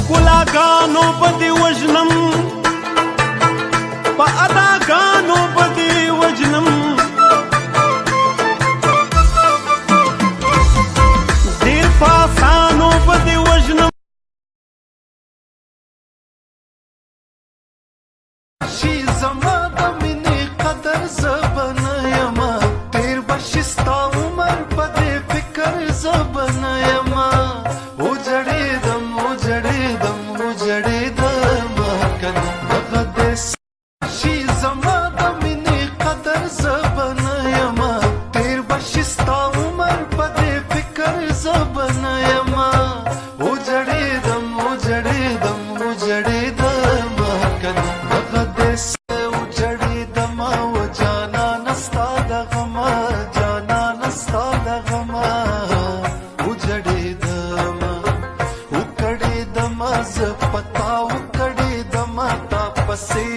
ګلاګانو بدې وژنم په اداګانو بدې وژنم ډېر په اسانو بدې وژنم شي زما د مینې قدر زه به نه یمه تېر به شي ستا عمر په دې فکر زه به نه یمه وجړېدم وجړېدم وجړېدم کنه دغه دې شي زما د مینې قدر زه به نه یمه تېر به شي ستا عمر په دې فکر زه به نه یمه وجړېدم وجړېدم وجړېدم کنه دغه دې وجړېدم و جانانه ستا د غمه جانانه ستا د غمه وجړېدم وکړېدم زه په تا وکړېدم تا پسې